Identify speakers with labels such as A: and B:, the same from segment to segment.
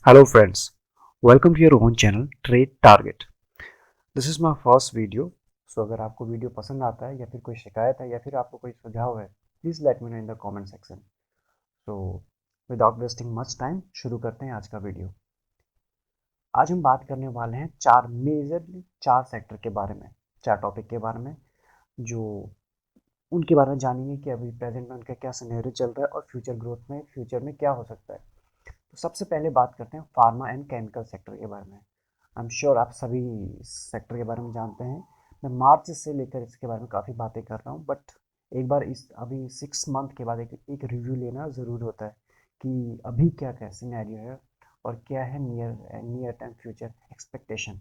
A: Hello friends, welcome to your own channel Trade Target. This is my first video. So अगर आपको video पसंद आता है या फिर कोई शिकायत है या फिर आपको कोई सुझाव है, please let me know in the comment section. So without wasting much time शुरू करते हैं आज का वीडियो. आज हम बात करने वाले हैं चार सेक्टर के बारे में, चार टॉपिक के बारे में, जो उनके बारे में जानेंगे कि अभी प्रेजेंट में उनका क्या सिनेरियो चल रहा है और फ्यूचर में क्या हो सकता है. तो सबसे पहले बात करते हैं फार्मा एंड केमिकल सेक्टर के बारे में. आई एम श्योर आप सभी इस सेक्टर के बारे में जानते हैं. मैं मार्च से लेकर इसके बारे में काफ़ी बातें कर रहा हूँ, बट एक बार इस अभी 6 मंथ के बाद एक रिव्यू लेना ज़रूरी होता है कि अभी क्या क्या सिनेरियो है और क्या है near time future expectation.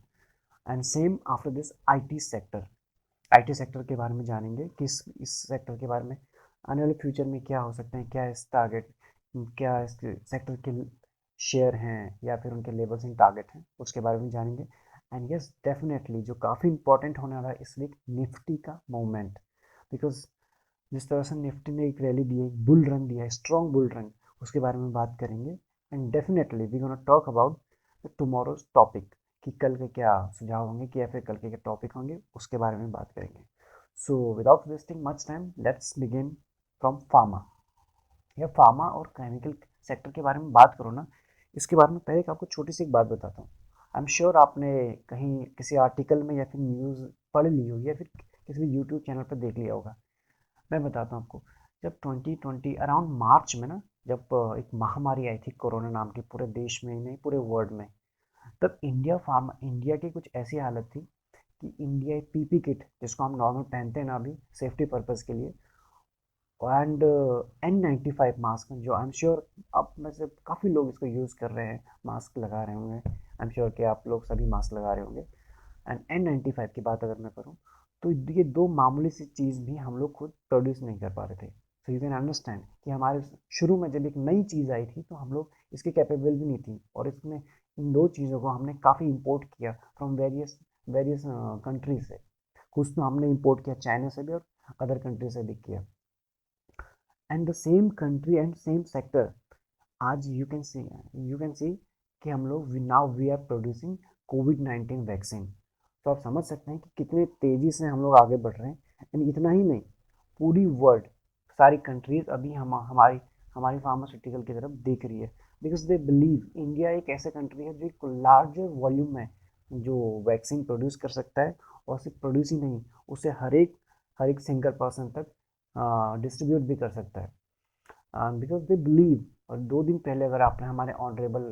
A: And same after this IT sector के बारे में जानेंगे कि इस सेक्टर के बारे में आने वाले फ्यूचर में क्या हो सकते हैं, क्या इस टारगेट, क्या इस सेक्टर के शेयर हैं या फिर उनके लेवल्स एंड टारगेट हैं, उसके बारे में जानेंगे. एंड यस डेफिनेटली जो काफ़ी इंपॉर्टेंट होने वाला है इस वीक, निफ्टी का मूवमेंट. बिकॉज जिस तरह से निफ्टी ने एक रैली दी है, एक बुल रन दिया है, स्ट्रॉन्ग बुल रन, उसके बारे में बात करेंगे. And definitely we gonna talk about the tomorrow's topic, कि कल के क्या सुझाव होंगे कि या फिर कल के क्या टॉपिक होंगे, उसके बारे में बात करेंगे. So without wasting much time let's begin from pharma. या फार्मा और केमिकल सेक्टर के बारे में बात करो ना, इसके बारे में पहले एक आपको छोटी सी एक बात बताता हूँ. आई एम श्योर आपने कहीं किसी आर्टिकल में या फिर न्यूज़ पढ़ ली होगी या फिर किसी भी यूट्यूब चैनल पर देख लिया होगा. मैं बताता हूँ आपको. जब 2020 अराउंड मार्च में ना, जब एक महामारी आई थी कोरोना नाम की, पूरे देश में नहीं पूरे वर्ल्ड में, तब इंडिया की कुछ ऐसी हालत थी कि इंडिया पीपी किट, जिसको हम नॉर्मल पहनते हैं ना अभी सेफ्टी पर्पज़ के लिए, एंड N95 मास्क, जो आई एम श्योर अब में से काफ़ी लोग इसको यूज़ कर रहे हैं, मास्क लगा रहे होंगे. आई एम श्योर कि आप लोग सभी मास्क लगा रहे होंगे. एंड N95 की बात अगर मैं करूँ, तो ये दो मामूली सी चीज़ भी हम लोग खुद प्रोड्यूस नहीं कर पा रहे थे. सो यू कैन अंडरस्टैंड कि हमारे शुरू में जब एक नई चीज़ आई थी तो हम लोग इसके कैपेबल भी नहीं थी, और इसमें इन दो चीज़ों को हमने काफ़ी इम्पोर्ट किया फ्रॉम वेरियस वेरियस कंट्री से. कुछ तो हमने इम्पोर्ट किया चाइना से भी और अदर कंट्री से भी किया. And the same country and same sector, आज यू कैन सी कि हम लोग वी आर प्रोड्यूसिंग कोविड-19 वैक्सीन. तो आप समझ सकते हैं कि कितने तेज़ी से हम लोग आगे बढ़ रहे हैं. एंड इतना ही नहीं, पूरी वर्ल्ड, सारी कंट्रीज अभी हमारी हमारी फार्मास्यूटिकल की तरफ देख रही है. बिकॉज दे बिलीव इंडिया एक ऐसे कंट्री है जो एक लार्जर वॉल्यूम में जो वैक्सीन प्रोड्यूस कर सकता है, और सिर्फ प्रोड्यूस ही नहीं, उसे हर एक सिंगल पर्सन तक डिस्ट्रीब्यूट भी कर सकता है. Because they believe. और 2 दिन पहले अगर आपने हमारे honourable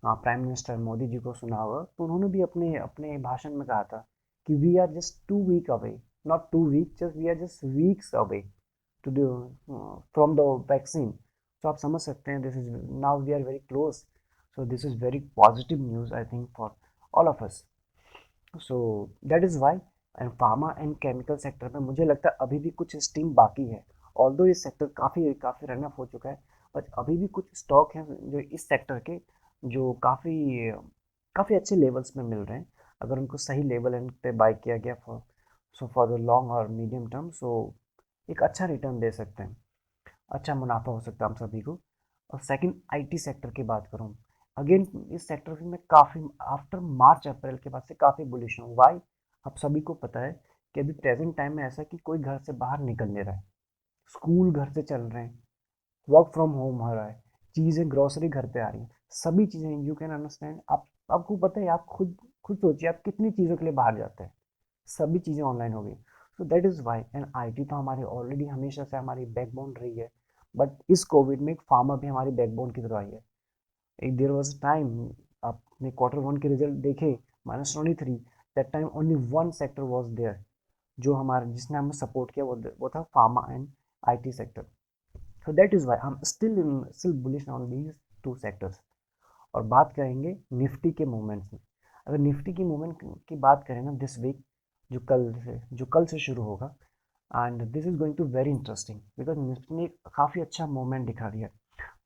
A: prime minister Modi ji को सुना होगा, तो उन्होंने भी अपने अपने भाषण में कहा था कि we are just 2 week away, not 2 week, just we are just weeks away to do from the vaccine. तो आप समझ सकते हैं, this is now we are very close. So this is very positive news I think for all of us. So that is why. And pharma and chemical sector में मुझे लगता है अभी भी कुछ स्टीम बाकी है. ऑल्दो ये सेक्टर काफ़ी काफ़ी रन अप हो चुका है, बट अभी भी कुछ स्टॉक हैं जो इस सेक्टर के, जो काफ़ी काफ़ी अच्छे लेवल्स में मिल रहे हैं. अगर उनको सही लेवल एंड पे बाय किया गया फॉर द लॉन्ग और मीडियम टर्म, सो एक अच्छा रिटर्न दे सकते हैं, अच्छा मुनाफा हो सकता है हम सभी को. और सेकंड आईटी सेक्टर की बात करूँ, अगेन इस सेक्टर में काफ़ी आफ्टर मार्च अप्रैल के बाद से काफ़ी बुलिश हूँ. वाई? आप सभी को पता है कि अभी प्रेजेंट टाइम में ऐसा कि कोई घर से बाहर निकल नहीं रहा है, स्कूल घर से चल रहे हैं, वर्क फ्रॉम होम हो रहा है, चीज़ें ग्रॉसरी घर पे आ रही हैं, सभी चीज़ें, यू कैन अंडरस्टैंड. आपको पता है, आप खुद खुद सोचिए आप कितनी चीज़ों के लिए बाहर जाते हैं, सभी चीज़ें ऑनलाइन हो गई. सो that is why. And IT तो हमारी ऑलरेडी हमेशा से हमारी बैकबोन रही है, बट इस कोविड में एक फार्मा भी हमारी बैकबोन की तरह आई है. एक देयर वॉज टाइम, आपने Q1 के रिजल्ट देखे, -23, that time only one sector was there, जो हमारे जिसने हमें सपोर्ट किया, वो था pharma and IT sector. So that is why I am still bullish on these two sectors. और बात करेंगे निफ्टी के मूवमेंट्स में. अगर निफ्टी की मूवमेंट की बात करें ना, दिस वीक, जो कल से शुरू होगा, and this is going to very interesting, because Nifty ने काफ़ी अच्छा मूवमेंट दिखा दिया.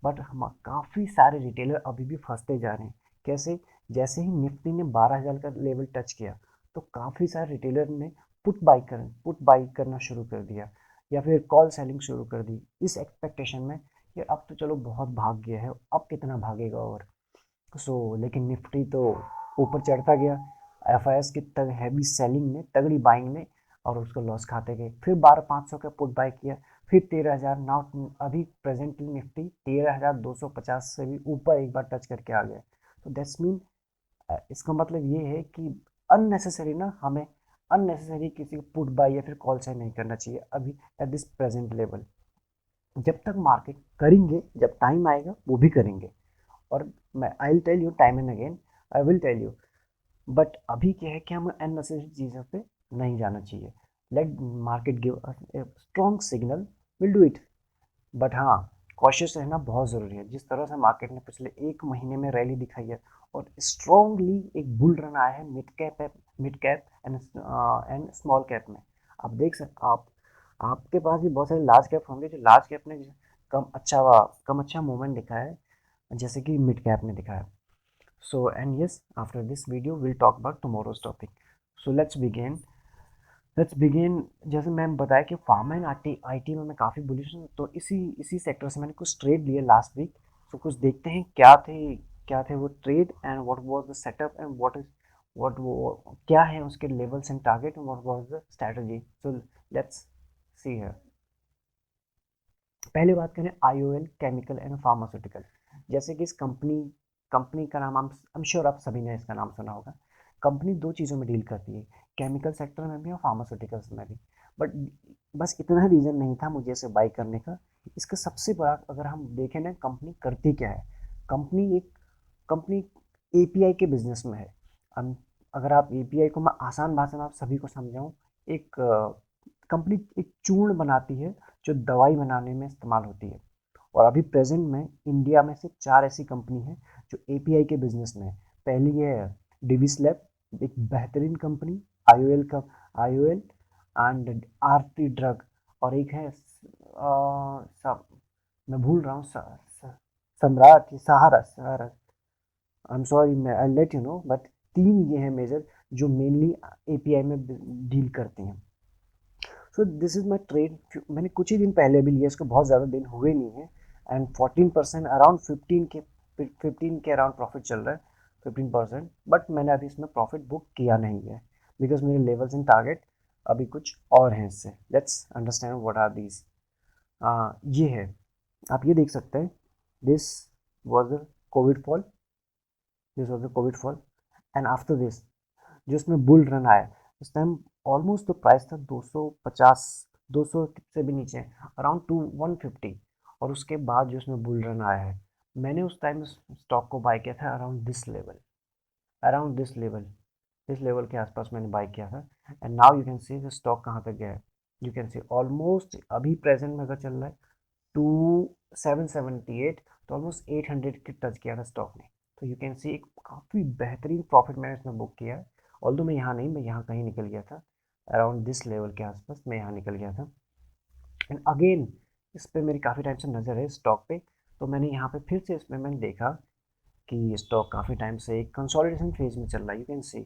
A: बट हम काफ़ी सारे रिटेलर अभी भी फंसते जा रहे हैं. कैसे? जैसे ही निफ्टी ने 12,000 का लेवल टच किया, तो काफ़ी सारे रिटेलर ने पुट बाई करना शुरू कर दिया, या फिर कॉल सेलिंग शुरू कर दी, इस एक्सपेक्टेशन में कि अब तो चलो बहुत भाग गया है, अब कितना भागेगा. और लेकिन निफ्टी तो ऊपर चढ़ता गया, एफआईएस की हैवी सेलिंग ने, तगड़ी बाइंग ने, और उसको लॉस खाते गए। फिर 12,500 का पुट बाय किया, फिर 13,000। नाउ अभी प्रेजेंटली निफ्टी 13,250 से भी ऊपर एक बार टच करके आ गया। तो दैट्स मीन इसका मतलब ये है कि अननेसेसरी ना, हमें अननेसेसरी किसी को पुट बाय या फिर कॉल साइन नहीं करना चाहिए अभी एट दिस प्रेजेंट लेवल। जब तक मार्केट करेंगे, जब टाइम आएगा वो भी करेंगे। और मैं I will tell you time and again, I will tell you, but अभी क्या है कि हमें अननेसेसरी चीज़ों पे नहीं जाना चाहिए। Let market give strong signal, will do it. But हाँ, कॉशियस रहना बहुत ज़रूरी है। जिस तरह से मार्केट ने पिछले एक महीने में रैली दिखाई है और स्ट्रॉन्गली एक बुल रन आया है mid cap and small cap में। आप देख सकते, आपके पास भी बहुत सारे लार्ज कैप होंगे जो लार्ज कैप ने कम अच्छा मूवमेंट दिखाया है, जैसे कि मिड कैप ने दिखाया। So and yes, after this video will talk about tomorrow's topic. So let's begin. जैसे मैंने बताया कि फार्मा एंड आईटी में मैं काफ़ी बुलिश हूँ, तो इसी सेक्टर से मैंने कुछ ट्रेड लिए लास्ट वीक। सो कुछ देखते हैं क्या थे वो trade, and what was the setup, and what वो क्या है उसके levels and target, and what was the strategy. So let's see here. पहले बात करें आईओएल केमिकल एंड फार्मास्यूटिकल। जैसे कि इस कंपनी का नाम, आई एम श्योर आप सभी ने इसका नाम सुना होगा। कंपनी दो चीज़ों में डील करती है, केमिकल सेक्टर में भी और फार्मास्यूटिकल्स में भी। बट बस इतना रीज़न नहीं था मुझे इसे बाई करने का। इसका सबसे बड़ा, अगर हम देखें ना, कंपनी करती क्या है। कंपनी एपीआई के बिजनेस में है। अगर आप एपीआई को, मैं आसान भाषा में आप सभी को समझाऊं, एक कंपनी एक चूर्ण बनाती है जो दवाई बनाने में इस्तेमाल होती है। और अभी प्रेजेंट में इंडिया में से 4 ऐसी कंपनी है जो एपीआई के बिजनेस में है। पहली है डिविस लैब, एक बेहतरीन कंपनी, आईओएल का, आईओएल एंड आरती ड्रग। और एक है सब, मैं भूल रहा हूँ, सम्राट, सहारा। आई एम सॉरी, मैं I let you know, but 3 ये हैं मेजर जो मेनली एपीआई में डील करते हैं। सो दिस इज माई ट्रेड। मैंने कुछ ही दिन पहले भी लिया, इसको बहुत ज़्यादा दिन हुए नहीं है। एंड 14% अराउंड 15 के अराउंड प्रॉफिट चल रहा है, 15%। बट मैंने अभी इसमें प्रॉफिट बुक किया नहीं है, बिकॉज मेरे लेवल्स एंड टारगेट अभी कुछ और हैं इससे। Let's understand what are these. ये है, आप ये देख सकते हैं, this was the Covid fall, this was the Covid fall. And after this जो इसमें बुल रन आया, उस टाइम ऑलमोस्ट तो प्राइस था 250, 200 से भी नीचे, अराउंड 150। और उसके बाद जो इसमें बुल रन आया है, मैंने उस टाइम स्टॉक को बाय किया था अराउंड दिस लेवल के आसपास मैंने बाय किया था। And now you can see the stock कहाँ तक गया है। यू कैन सी ऑलमोस्ट अभी प्रेजेंट में अगर चल रहा है 2778, तो ऑलमोस्ट 800 के टच किया था स्टॉक ने। तो यू कैन सी एक काफ़ी बेहतरीन प्रॉफिट मैंने इसमें बुक किया है। ऑल्दो मैं यहाँ नहीं, मैं यहाँ कहीं निकल गया था, अराउंड दिस लेवल के आसपास मैं यहाँ निकल गया था। एंड अगेन इस पर मेरी काफ़ी टाइम से नज़र है स्टॉक पे। तो मैंने यहाँ पे फिर से इसमें मैंने देखा कि स्टॉक काफ़ी टाइम से एक कंसोलिडेशन फेज में चल रहा है। You can see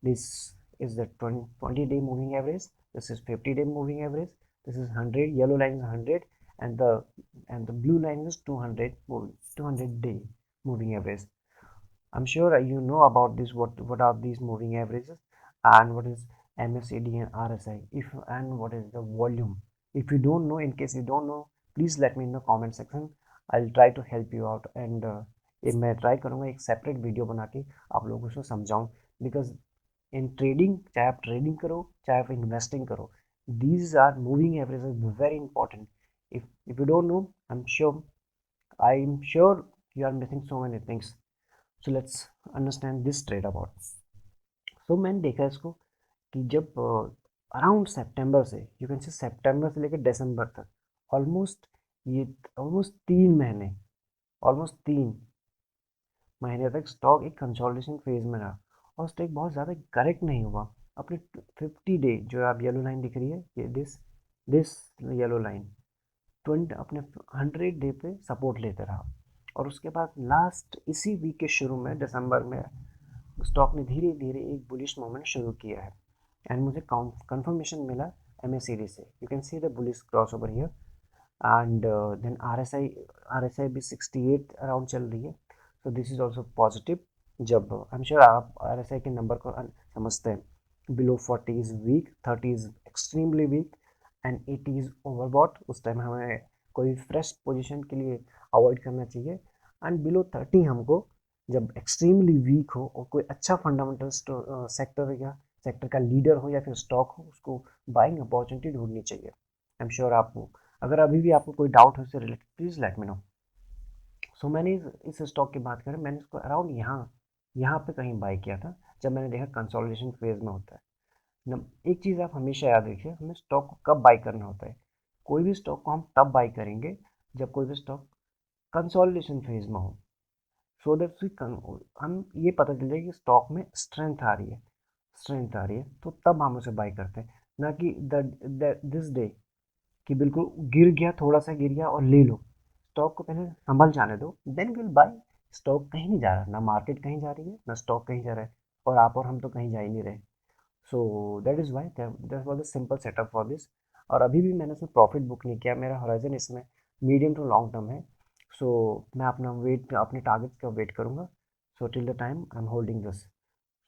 A: this is the 20 day moving average, this is 50 day moving average, this is 100, yellow line is 100, and the blue line is 200 day moving average. I'm sure you know about this, what are these moving averages, and what is MACD and RSI, if and what is the volume. If you don't know, in case you don't know, please let me in the comment section. I'll try to help you out, and मैं try करूँगा एक separate video बना के आप लोगों को समझाऊँ। Because in trading, चाहे आप ट्रेडिंग करो चाहे आप इन्वेस्टिंग करो, these are moving averages very important. If you don't know, I'm sure you are missing so many things. So let's understand this trade about. So मैंने देखा इसको कि जब अराउंड सितंबर से, यू कैन से सितंबर से लेकर दिसंबर तक, ऑलमोस्ट ये ऑलमोस्ट 3 महीने, ऑलमोस्ट 3 महीने तक स्टॉक एक कंसोलिडेशन फेज में रहा। और स्टॉक बहुत ज़्यादा करेक्ट नहीं हुआ। अपने 50 डे जो आप येलो लाइन दिख रही है, ये दिस येलो लाइन 20 अपने 100 डे पे सपोर्ट लेते रहा। और उसके बाद लास्ट इसी वीक के शुरू में दिसंबर में स्टॉक ने धीरे धीरे एक बुलिश मूवमेंट शुरू किया है। एंड मुझे कंफर्मेशन मिला MACD से, you can see the bullish cross over here. And then RSI भी 68 अराउंड चल रही है। So this is also positive. जब आई एम श्योर आप RSI के नंबर को समझते हैं, below 40 is weak, 30 is extremely weak and 80 is overbought. उस टाइम हमें कोई फ्रेश पोजीशन के लिए अवॉइड करना चाहिए। एंड बिलो 30 हमको जब एक्सट्रीमली वीक हो और कोई अच्छा फंडामेंटल सेक्टर या सेक्टर का लीडर हो या फिर स्टॉक हो, उसको बाइंग अपॉर्चुनिटी ढूंढनी चाहिए। आई एम श्योर आपको अगर अभी भी आपको कोई डाउट हो इससे related, please let me know. So मैंने इस स्टॉक की बात करें, मैंने इसको अराउंड यहाँ पे कहीं बाय किया था जब मैंने देखा कंसोलिडेशन फेज में होता है। एक चीज़ आप हमेशा याद रखिए, हमें स्टॉक को कब बाय करना होता है। कोई भी स्टॉक को हम तब बाय करेंगे जब कोई भी स्टॉक कंसोलिडेशन फेज में हो, सो दैट हम ये पता चल जाए कि स्टॉक में स्ट्रेंथ आ रही है, तो तब हम उसे बाय करते हैं। ना कि दिस डे कि बिल्कुल गिर गया, थोड़ा सा गिर गया और ले लो। स्टॉक को पहले संभल जाने दो, देन विल बाय। स्टॉक कहीं नहीं जा रहा, ना मार्केट कहीं जा रही है, ना स्टॉक कहीं जा रहा है, और आप और हम तो कहीं जा ही नहीं रहे। सो that is Y that was a simple setup for this. और अभी भी मैंने इसमें प्रॉफिट बुक नहीं किया, मेरा हॉराइजन इसमें मीडियम टू लॉन्ग टर्म है। सो मैं अपने टारगेट का वेट करूँगा। So till the time I am holding this.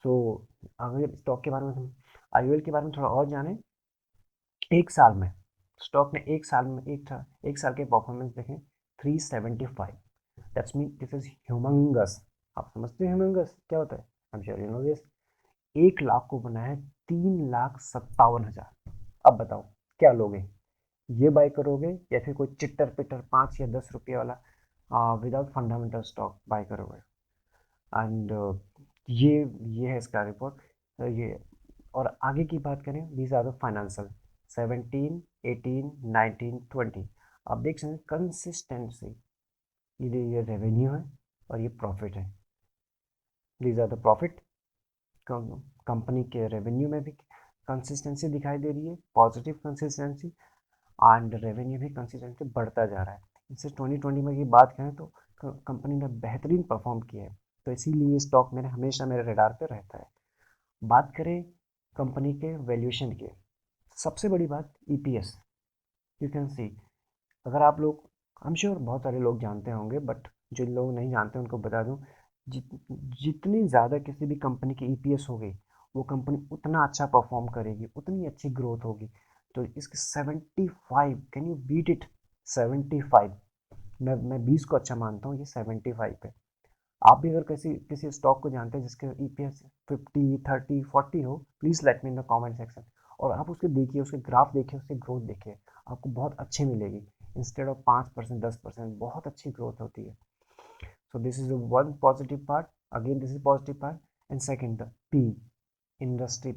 A: So अगर स्टॉक के बारे में हम IOL के बारे में थोड़ा और जानें, एक साल में स्टॉक ने एक साल के परफॉर्मेंस देखें, 375। That's mean this is humongous. आप समझते हैं ह्यूमंगस क्या होता है? आई am sure you know this. 1 lakh को बनाया है 3,57,000। अब बताओ क्या लोगे, ये बाय करोगे या फिर कोई चिट्टर पिट्टर 5 या 10 रुपये वाला विदाउट फंडामेंटल स्टॉक बाय करोगे? एंड ये ये है इसका रिपोर्ट। ये और आगे की बात करें, दीज आर द फाइनेंशियल 17, 18, 19, 20। आप देख सकते हैं कंसिस्टेंसी, ये रेवेन्यू है और ये प्रॉफिट है। These are the profit. Company के रेवेन्यू में भी कंसिस्टेंसी दिखाई दे रही है, पॉजिटिव कंसिस्टेंसी, एंड रेवेन्यू भी कंसिस्टेंसी बढ़ता जा रहा है। इससे 2020 में की बात करें तो कंपनी ने बेहतरीन परफॉर्म किया है, तो इसीलिए स्टॉक मेरे हमेशा मेरे रडार पे रहता है। बात करें कंपनी के वैल्यूएशन की, सबसे बड़ी बात EPS। यू कैन सी, अगर आप लोग, आई एम श्योर बहुत सारे लोग जानते होंगे, बट जो लोग नहीं जानते उनको बता दूं, जित जितनी ज़्यादा किसी भी कंपनी की EPS होगी, वो कंपनी उतना अच्छा परफॉर्म करेगी, उतनी अच्छी ग्रोथ होगी। तो इसके 75, कैन यू बीट इट? 75। मैं 20 को अच्छा मानता हूँ, ये 75 है। आप भी अगर किसी किसी स्टॉक को जानते हैं जिसके EPS 50, 30, 40 हो, please let me in the comment section. और आप उसके देखिए, उसके ग्राफ देखिए, उसकी ग्रोथ देखिए, आपको बहुत अच्छी मिलेगी। इंस्टेड ऑफ 5%, 10%, बहुत अच्छी ग्रोथ होती है। So this is one positive part. Again this is positive part. And second the P, industry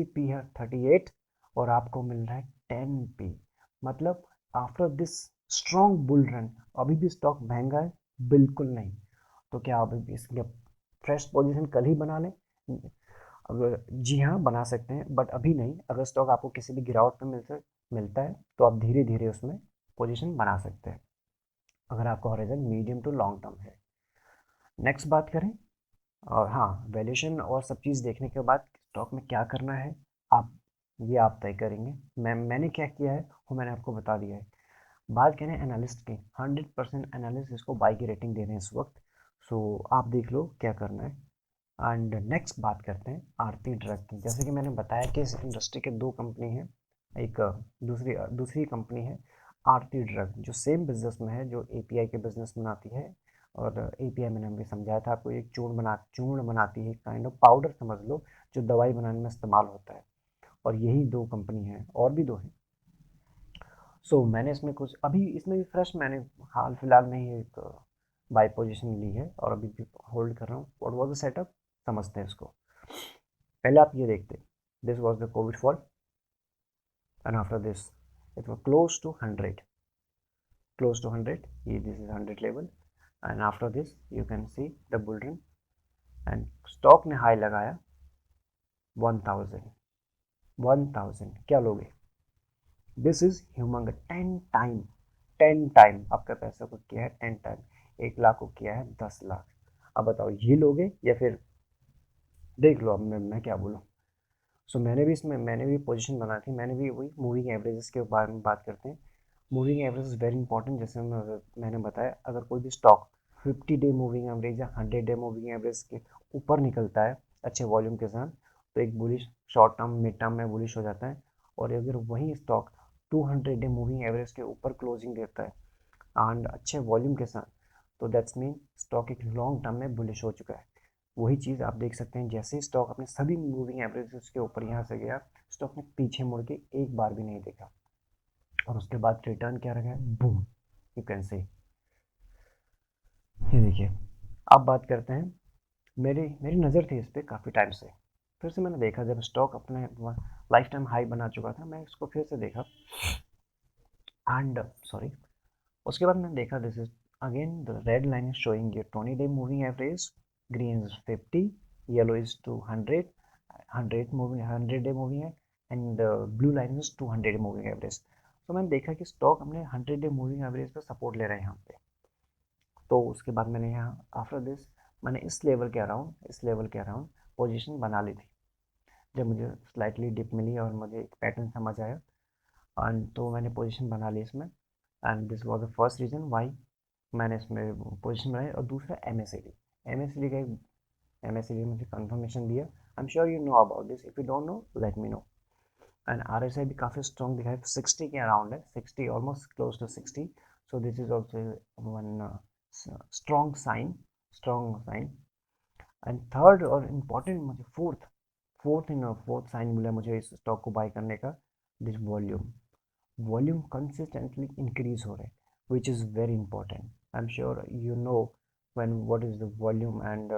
A: P है 38 और आपको मिल रहा है 10P। मतलब after this strong bull run अभी भी स्टॉक महंगा है? बिल्कुल नहीं। तो क्या आप इसकी फ्रेश पोजीशन कल ही बना लें? अगर जी हाँ, बना सकते हैं, बट अभी नहीं। अगर स्टॉक आपको किसी भी गिरावट में मिलता है तो आप धीरे धीरे उसमें पोजीशन बना सकते हैं, अगर आपका horizon medium to long term है। नेक्स्ट बात करें, और हाँ, वैल्यूएशन और सब चीज़ देखने के बाद स्टॉक में क्या करना है, आप ये आप तय करेंगे। मैंने क्या किया है वो मैंने आपको बता दिया है। बात करें एनालिस्ट की, 100% एनालिस्ट इसको बाई की रेटिंग दे रहे हैं इस वक्त। सो आप देख लो क्या करना है। एंड नेक्स्ट बात करते हैं आरती ड्रग की। जैसे कि मैंने बताया कि इस इंडस्ट्री के 2 कंपनी हैं, एक दूसरी कंपनी है आरती ड्रग, जो सेम बिजनेस में है, जो API के बिजनेस बनाती है। और API मैंने अभी समझाया था आपको, एक चूर्ण बनाती है, काइंड ऑफ पाउडर समझ लो, जो दवाई बनाने में इस्तेमाल होता है। और यही 2 कंपनी हैं, और भी 2 हैं। सो मैंने इसमें कुछ अभी इसमें भी फ्रेश मैंने हाल फिलहाल में ही एक बाई पोजीशन ली है और अभी भी होल्ड कर रहा हूँ। व्हाट वाज द सेटअप, समझते हैं इसको। पहले आप ये देखते, this was the Covid fall and after this it was close to 100, ये this is 100 level. And after this you can see the bull run, and stock ने हाई लगाया 1000। क्या लोगे? दिस इज ह्यूमंग, 10 टाइम आपका पैसा को किया है, 10 टाइम। 1 लाख को किया है 10 लाख। अब बताओ ये लोगे या फिर देख लो। अब मैं क्या बोलूँ। सो मैंने भी पोजीशन बनाई थी, मैंने भी वही मूविंग एवरेजेस के बारे में बात करते हैं। Moving average is very important. जैसे मैंने बताया, अगर कोई भी स्टॉक 50 डे मूविंग एवरेज या 100 डे मूविंग एवरेज के ऊपर निकलता है अच्छे वॉल्यूम के साथ, तो एक bullish short term mid term में बुलिश हो जाता है। और अगर वही स्टॉक 200 डे मूविंग एवरेज के ऊपर क्लोजिंग देता है एंड अच्छे वॉल्यूम के साथ, तो दैट्स मीन स्टॉक एक लॉन्ग टर्म में बुलिश हो चुका है। वही चीज़ आप देख सकते हैं, जैसे ही स्टॉक अपने सभी मूविंग एवरेज के ऊपर यहाँ से गया, स्टॉक ने पीछे मुड़ के एक बार भी नहीं देखा और उसके बाद रिटर्न क्या रखा है, बूम, यू कैन से। ये देखिए, अब बात करते हैं, मेरी मेरी नज़र थी इस पर काफ़ी टाइम से, फिर से मैंने देखा जब स्टॉक अपने लाइफ टाइम हाई बना चुका था, मैं इसको फिर से देखा एंड सॉरी, उसके बाद मैंने देखा this is again the red line is showing ये 20 day moving average, green is 50, yellow is 200, 100 day moving है and blue line is 200 day moving average. तो मैंने देखा कि स्टॉक अपने 100 डे मूविंग एवरेज पे सपोर्ट ले रहे हैं यहाँ पे। तो उसके बाद मैंने यहाँ आफ्टर दिस मैंने इस लेवल के अराउंड पोजीशन बना ली थी। जब मुझे स्लाइटली डिप मिली और मुझे एक पैटर्न समझ आया एंड तो मैंने पोजीशन बना ली इसमें, and this was the first reason why मैंने इसमें पोजीशन बनाई। और दूसरा एम एस सी डी का एम एस सी डी मुझे कंफर्मेशन दिया। आई am sure you know about this, if you don't know late me no. And R S I भी काफ़ी स्ट्रॉन्ग दिखा है, 60 के अराउंड है, 60 almost close to 60। So this is also one strong sign. And third और important मुझे fourth sign मिला मुझे इस स्टॉक को बाय करने का, दिस वॉल्यूम कंसिस्टेंटली इंक्रीज हो रहे हैं, विच is very important. I am sure you know when what is the volume and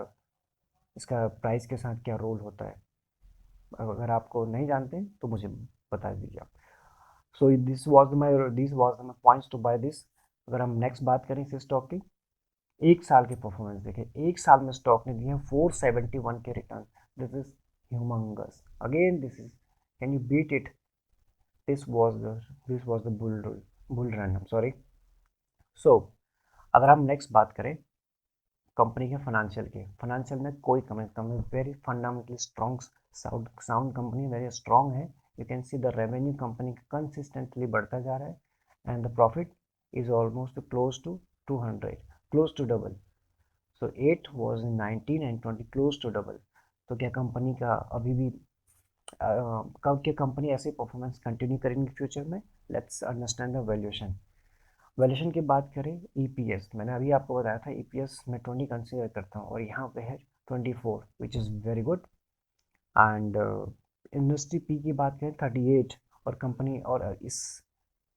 A: इसका प्राइस के साथ क्या रोल होता है। अगर आपको नहीं जानते तो मुझे बता दीजिए आप। So this was my points to buy this. अगर हम नेक्स्ट बात करें इस स्टॉक की, एक साल के परफॉर्मेंस देखें, एक साल में स्टॉक ने दिए हैं 471 के return. This is humongous again, this is, can you beat it? This was the this was the bull run, sorry. So अगर हम नेक्स्ट बात करें कंपनी के फाइनेंशियल में कोई कमी कमी very fundamentally strong, sound company, very strong है। You can see the revenue company consistently बढ़ता जा रहा है and the profit is almost close to 200, close to double. So 8 was in 19 and 20, close to double. तो क्या company का अभी भी कब क्या कंपनी ऐसे परफॉर्मेंस कंटिन्यू करेंगी फ्यूचर में? Let's understand the valuation. Valuation की बात करें, ईपीएस मैंने अभी आपको बताया था, ईपीएस मैं 20 कंसीडर करता हूँ और यहाँ पे है 24, विच is very good. And industry P की बात करें 38, और कंपनी और इस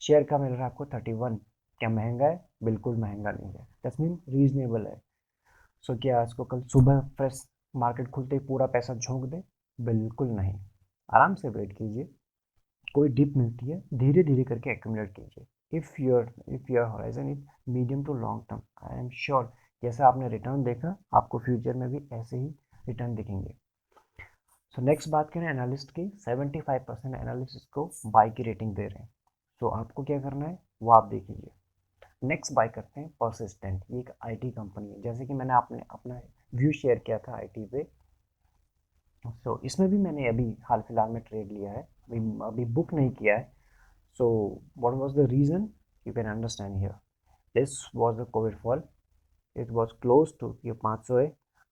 A: शेयर का मिल रहा है आपको 31। क्या महंगा है? बिल्कुल महंगा नहीं है, दैट्स मीन रीजनेबल है। सो क्या इसको कल सुबह फ्रेश मार्केट खुलते ही पूरा पैसा झोंक दे? बिल्कुल नहीं, आराम से वेट कीजिए, कोई डिप मिलती है धीरे धीरे करके एक्यूमुलेट कीजिए। If your horizon is medium to long term, I am sure जैसा आपने रिटर्न देखा आपको फ्यूचर में भी ऐसे ही रिटर्न दिखेंगे। सो नेक्स्ट बात करें एनालिस्ट की, 75% एनालिस्ट को बाय की रेटिंग दे रहे हैं। सो आपको क्या करना है वो आप देख लीजिए। नेक्स्ट बाय करते हैं परसिस्टेंट, ये एक आईटी कंपनी है, जैसे कि मैंने आपने अपना व्यू शेयर किया था आईटी पे। सो इसमें भी मैंने अभी हाल फिलहाल में ट्रेड लिया है, अभी अभी बुक नहीं किया है। So what was the reason? You can understand here. This was the COVID fall. It was close to ये 500 है,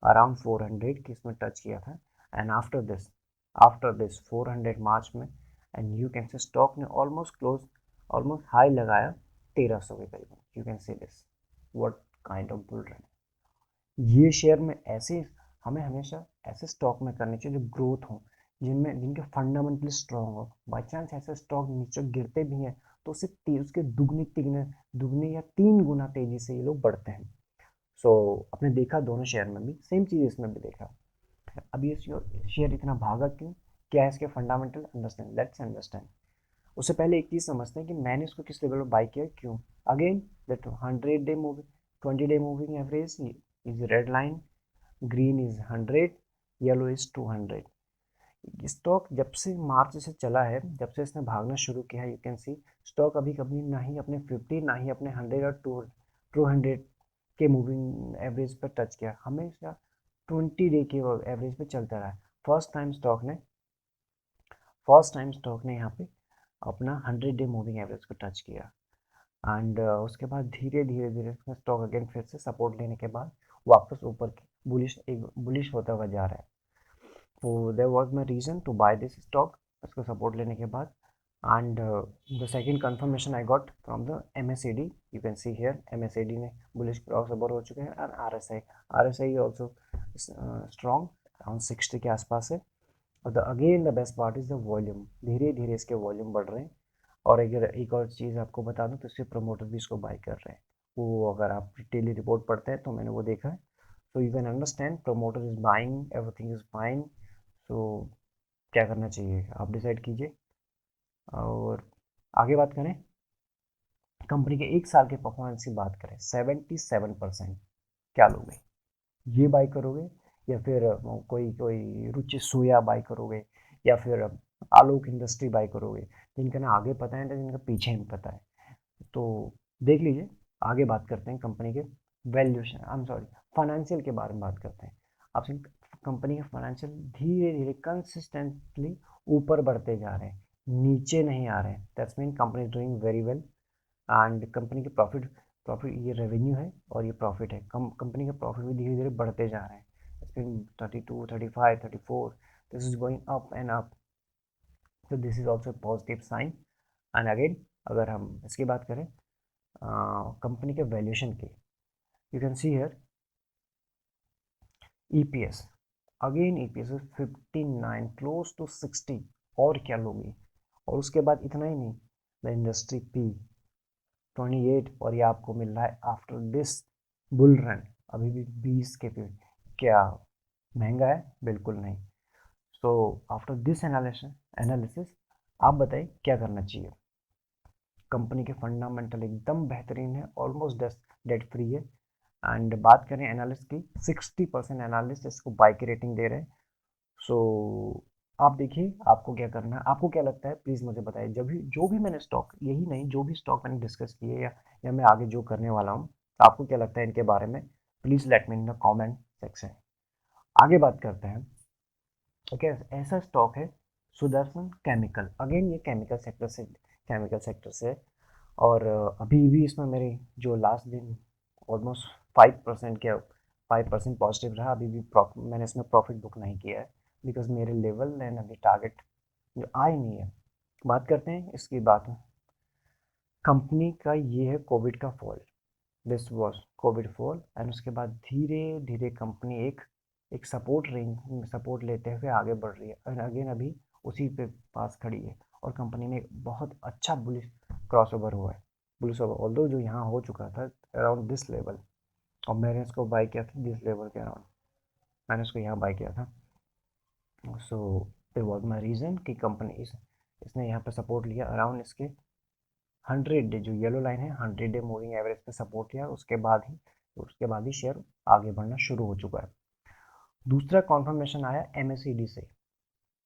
A: around 400 की इसमें टच किया था। And after this 400 मार्च में, and you can say stock ने ऑलमोस्ट हाई लगाया 1300 के करीब। You can say this what kind of bull run। ये शेयर में ऐसे हमें हमेशा ऐसे स्टॉक में करने चाहिए जो ग्रोथ हो, जिनके फंडामेंटली स्ट्रॉन्ग हो। बाई चांस ऐसे स्टॉक नीचे गिरते भी हैं तो उसके दुगने या 3 गुना तेजी से ये लोग बढ़ते हैं। सो आपने देखा दोनों शेयर में भी सेम चीज़ इसमें भी देखा। अब ये शेयर इतना भागा क्यों? क्या है इसके फंडामेंटल? Understand, let's understand. उससे पहले एक चीज़ समझते हैं कि मैंने इसको किस लेवल पर बाई किया, क्यों। Again that 100 day moving 20 day moving average is red line, green is 100, yellow is 200। Stock जब से मार्च से चला है, जब से इसने भागना शुरू किया है, यू कैन सी स्टॉक अभी कभी ना ही अपने 50 ना ही अपने 100 और 200 के मूविंग एवरेज पर टच किया, हमेशा 20 डे के एवरेज पे चलता रहा है। फर्स्ट टाइम स्टॉक ने यहाँ पे अपना 100 डे मूविंग एवरेज को टच किया। एंड उसके बाद धीरे धीरे धीरे स्टॉक अगेन फिर से सपोर्ट लेने के बाद वापस ऊपर की बुलिश होता हुआ जा रहा है। तो there was my reason to buy this stock, इसको सपोर्ट लेने के बाद। And the second confirmation I got from the MACD, you can see here MACD ने बुलिश क्रॉस ओवर हो चुके हैं। And RSI also strong around 60 के आसपास है। और again the best part is the volume, धीरे धीरे इसके वॉल्यूम बढ़ रहे हैं। और अगर एक और चीज़ आपको बता दूं तो इससे प्रमोटर भी इसको बाय कर रहे हैं। वो अगर आप डेली रिपोर्ट पढ़ते हैं तो मैंने वो देखा है। So you can understand promoter is buying, everything is fine. So क्या करना चाहिए आप डिसाइड कीजिए। और आगे बात करें, कंपनी के एक साल के परफॉर्मेंस की बात करें, 77%। क्या लोगे, ये बाय करोगे या फिर कोई कोई रुचि सोया बाय करोगे या फिर आलोक इंडस्ट्री बाय करोगे, जिनका ना आगे पता है ना जिनका पीछे नहीं पता है। तो देख लीजिए। आगे बात करते हैं कंपनी के valuation, I am sorry, financial के बारे में बात करते हैं। आपसे कंपनी के फाइनेंशियल धीरे धीरे कंसिस्टेंटली ऊपर बढ़ते जा रहे हैं, नीचे नहीं आ रहे हैं। That's mean company is doing very well. And company के प्रॉफिट ये रेवेन्यू है और ये प्रॉफिट है। कंपनी का प्रॉफिट भी धीरे धीरे बढ़ते जा रहे हैं। It's been 32, 35, 34, this is going up and up. तो this is also positive sign. And again अगर हम इसकी बात करें कंपनी के वैल्यूएशन की, you can see here EPS, again EPS is 59, close to 60। और क्या लोगे। और उसके बाद इतना ही नहीं, द इंडस्ट्री P 28, और ये आपको मिल रहा है आफ्टर दिस बुल रन अभी भी 20 के पे। क्या महंगा है? बिल्कुल नहीं। सो आफ्टर दिस एनालिसिस आप बताइए क्या करना चाहिए। कंपनी के फंडामेंटल एकदम बेहतरीन है, ऑलमोस्ट डेट फ्री है। एंड बात करें एनालिस्ट की, 60% एनालिस्ट इसको बाय की रेटिंग दे रहे हैं। सो आप देखिए आपको क्या करना है, आपको क्या लगता है प्लीज़ मुझे बताइए। जो भी मैंने स्टॉक, यही नहीं जो भी स्टॉक मैंने डिस्कस किए या मैं आगे जो करने वाला हूँ, आपको क्या लगता है इनके बारे में, please let me in the comment section. आगे बात करते हैं। ओके, ऐसा स्टॉक है सुदर्शन केमिकल, अगेन ये केमिकल सेक्टर से है। और अभी भी इसमें मेरी जो लास्ट दिन ऑलमोस्ट 5% के 5% पॉजिटिव रहा। अभी भी मैंने इसमें प्रॉफिट बुक नहीं किया है बिकॉज मेरे लेवल एंड अभी टारगेट जो आए नहीं है। बात करते हैं इसकी बात। कंपनी का ये है कोविड का fall, this was Covid fall. And उसके बाद धीरे धीरे कंपनी एक सपोर्ट लेते हुए आगे बढ़ रही है। एंड अगेन अभी उसी पे पास खड़ी है। और कंपनी में एक बहुत अच्छा बुलिश क्रॉस ओवर हुआ है। बुलिश ओवर ऑल्दो जो यहाँ हो चुका था अराउंड दिस लेवल, और मैंने इसको बाय किया था दिस लेवल के अराउंड, मैंने इसको यहाँ बाय किया था। So it was my reason कि कंपनी इसने यहाँ पे सपोर्ट लिया अराउंड इसके 100 डे, जो येलो लाइन है 100 डे मूविंग एवरेज पे सपोर्ट लिया। उसके बाद ही शेयर आगे बढ़ना शुरू हो चुका है। दूसरा कॉन्फर्मेशन आया MACD से।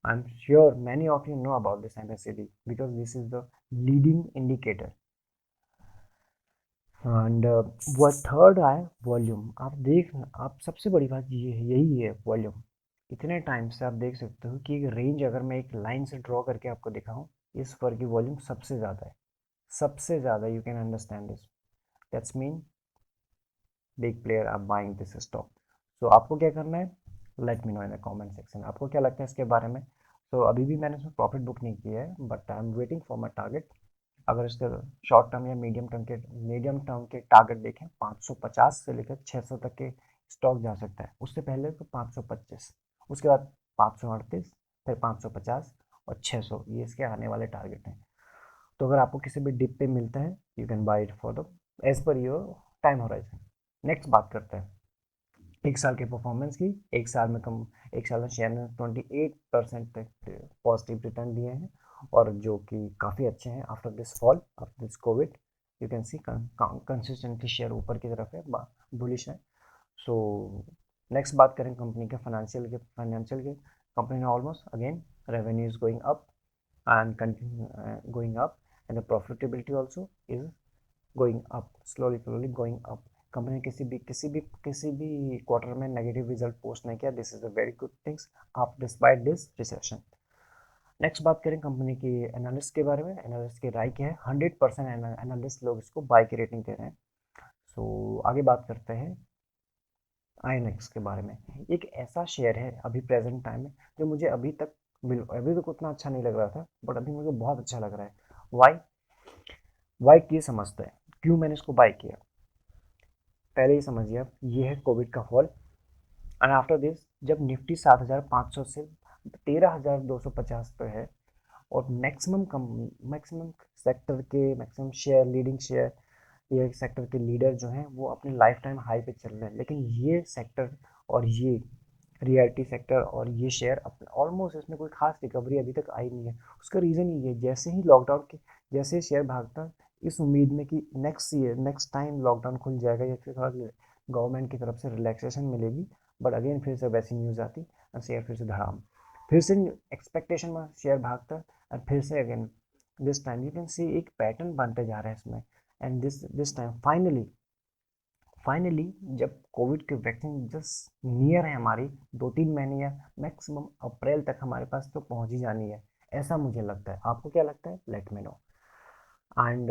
A: आई am sure many of you know about this MACD because this is the leading indicator. And वो थर्ड आया वॉल्यूम। आप सबसे बड़ी बात यही है वॉल्यूम। इतने टाइम से आप देख सकते हो कि एक रेंज अगर मैं एक लाइन से ड्रॉ करके आपको दिखाऊं, इस फर की वॉल्यूम सबसे ज़्यादा है, सबसे ज़्यादा। You can understand this, that's mean big player are buying this stock. So आपको क्या करना है, let me know in the comment section, आपको क्या लगता है इसके बारे में। सो अभी भी मैंने इसमें प्रॉफिट बुक नहीं किया है but I am waiting for my target. अगर इसके शॉर्ट टर्म या मीडियम टर्म के टारगेट देखें, 550 से लेकर 600 तक के स्टॉक जा सकता है। उससे पहले तो 525, उसके बाद 538, फिर 550 और 600, ये इसके आने वाले टारगेट हैं। तो अगर आपको किसी भी डिप पे मिलता है, you can buy it for the as per your time horizon. Next बात करते हैं एक साल के परफॉर्मेंस की। एक साल में शेयर ने 28% तक पॉजिटिव रिटर्न दिए हैं, और जो कि काफ़ी अच्छे हैं after this fall, after this Covid. You can C consistently share ऊपर की तरफ है, बुलिश है। सो नेक्स्ट बात करें कंपनी के फाइनेंशियल के कंपनी ने almost again revenue is going up and going up, and the profitability also is going up, slowly going up. Company ने किसी भी क्वार्टर में नेगेटिव रिजल्ट पोस्ट नहीं किया। This is a very good things आप despite this recession. Next बात करें company की एनालिस्ट के बारे में। एनालिस्ट की राय क्या है? 100% एनालिस्ट लोग इसको बाय की रेटिंग दे रहे हैं। सो आगे बात करते हैं आईएनएक्स के बारे में। एक ऐसा शेयर है अभी प्रेजेंट टाइम में जो मुझे अभी तक उतना अच्छा नहीं लग रहा था, बट अभी मुझे बहुत अच्छा लग रहा है। वाई? वाई की समझते हैं क्यों मैंने इसको बाय किया। पहले ही समझिए आप, ये है कोविड का फॉल। एंड आफ्टर दिस जब निफ्टी 7,500 से 13,250 पे है, और मैक्सिमम सेक्टर के मैक्सिमम शेयर, लीडिंग शेयर, ये सेक्टर के लीडर जो हैं वो अपने लाइफ टाइम हाई पे चल रहे हैं, लेकिन ये सेक्टर और ये रियलिटी सेक्टर और ये शेयर ऑलमोस्ट इसमें कोई खास रिकवरी अभी तक आई नहीं है। उसका रीज़न ये है, जैसे ही लॉकडाउन के जैसे शेयर भागता, इस उम्मीद में कि नेक्स्ट टाइम लॉकडाउन खुल जाएगा या फिर थोड़ा गवर्नमेंट की तरफ से रिलैक्सेशन मिलेगी, बट अगेन फिर से वैसी न्यूज़ आती और शेयर फिर से धड़ाम, फिर से एक्सपेक्टेशन में शेयर भागता, और फिर से again this time you can सी एक पैटर्न बनते जा रहा है इसमें। एंड दिस टाइम फाइनली जब कोविड की वैक्सीन जस्ट नियर है हमारी, 2-3 महीने या मैक्सिमम अप्रैल तक हमारे पास तो पहुंच ही जानी है, ऐसा मुझे लगता है। आपको क्या लगता है? Let me no. एंड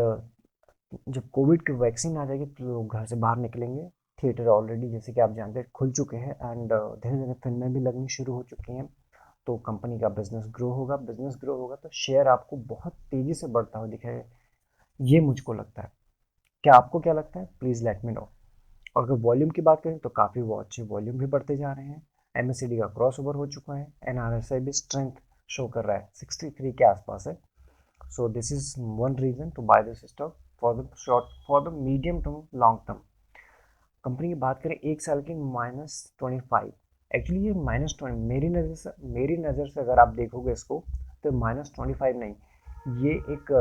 A: जब कोविड की वैक्सीन आ जाएगी तो लोग घर से बाहर निकलेंगे। थिएटर ऑलरेडी जैसे कि आप जानते हैं खुल चुके हैं, एंड धीरे धीरे फिल्में भी लगनी शुरू हो चुकी हैं। तो कंपनी का बिजनेस ग्रो होगा तो शेयर आपको बहुत तेज़ी से बढ़ता हुआ दिखेगा, ये मुझको लगता है। क्या आपको क्या लगता है? Please let me no. और अगर वॉल्यूम की बात करें तो काफ़ी वो अच्छे वॉल्यूम भी बढ़ते जा रहे हैं। एमएससीडी का क्रॉस ओवर हो चुका है। एनआरएसआई भी स्ट्रेंथ शो कर रहा है, 63 के आसपास है। So this is one reason to buy this stock for the medium to long term. Company की बात करें एक साल की, -25। एक्चुअली ये -20 मेरी नज़र से अगर आप देखोगे इसको तो -25 नहीं, ये एक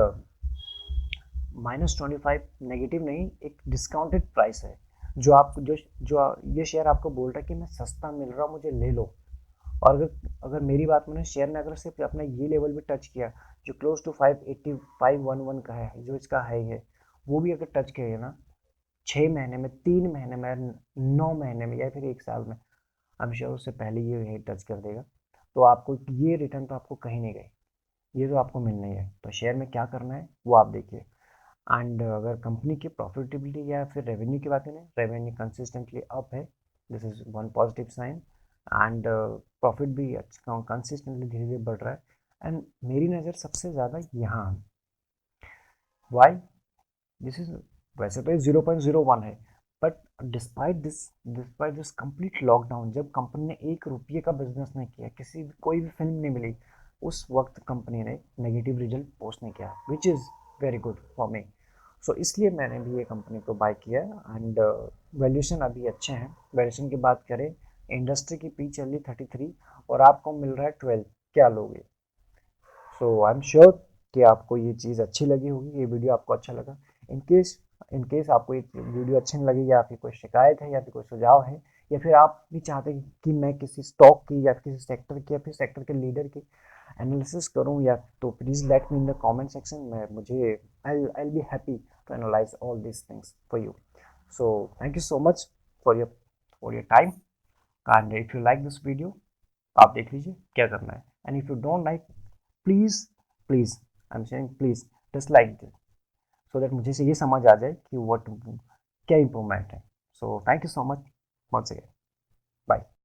A: -25 नेगेटिव नहीं, एक डिस्काउंटेड प्राइस है। जो आप जो ये शेयर आपको बोल रहा है कि मैं सस्ता मिल रहा, मुझे ले लो। और अगर मेरी बात माने, शेयर ने अगर सिर्फ अपना ये लेवल भी टच किया जो क्लोज टू 580 511 का है, जो इसका हाई है, वो भी अगर टच किया ना 6 महीने में, 3 महीने में, 9 महीने में या फिर एक साल में, आई एम श्योर उससे पहले ये टच कर देगा। तो आपको ये रिटर्न तो आपको कहीं नहीं गई, ये तो आपको मिलना ही है। तो शेयर में क्या करना है वो आप देखिए। एंड अगर कंपनी की प्रॉफिटेबिलिटी या फिर रेवेन्यू की बात करें, रेवेन्यू कंसिस्टेंटली अप है, this is one positive sign. And profit भी अच्छा कंसिस्टेंटली धीरे धीरे बढ़ रहा है। एंड मेरी नज़र सबसे ज़्यादा यहाँ, वाई? दिस इज, वैसे तो 0.01 है, but despite this complete lockdown, जब कंपनी ने 1 रुपये का बिजनेस नहीं किया, कोई भी फिल्म नहीं मिली, उस वक्त कंपनी ने नेगेटिव रिजल्ट पोस्ट नहीं किया, which is very good for me. So इसलिए मैंने भी ये कंपनी को बाय किया। एंड वैल्यूएशन अभी अच्छे हैं। वैल्यूएशन की बात करें, इंडस्ट्री की पी चल रही 33 और आपको मिल रहा है 12, क्या लोगे? सो आई एम श्योर कि आपको ये चीज़ अच्छी लगी होगी, ये वीडियो आपको अच्छा लगा। इन केस इन केस आपको ये वीडियो अच्छी नहीं लगी, या फिर कोई शिकायत है या फिर कोई सुझाव है, या फिर आप भी चाहते हैं कि मैं किसी स्टॉक की या किसी सेक्टर की या फिर सेक्टर के लीडर की एनालिसिस करूं, या तो please let me in the comment section में। मुझे I be happy to analyse all these things for you. So thank you so much for your time. And if you like this video, आप देख लीजिए क्या करना है। And if you don't like, please please, I am saying please, dislike this, so that मुझे से ये समझ आ जाए कि व्हाट क्या इम्प्रूवमेंट है। So thank you so much once again, bye.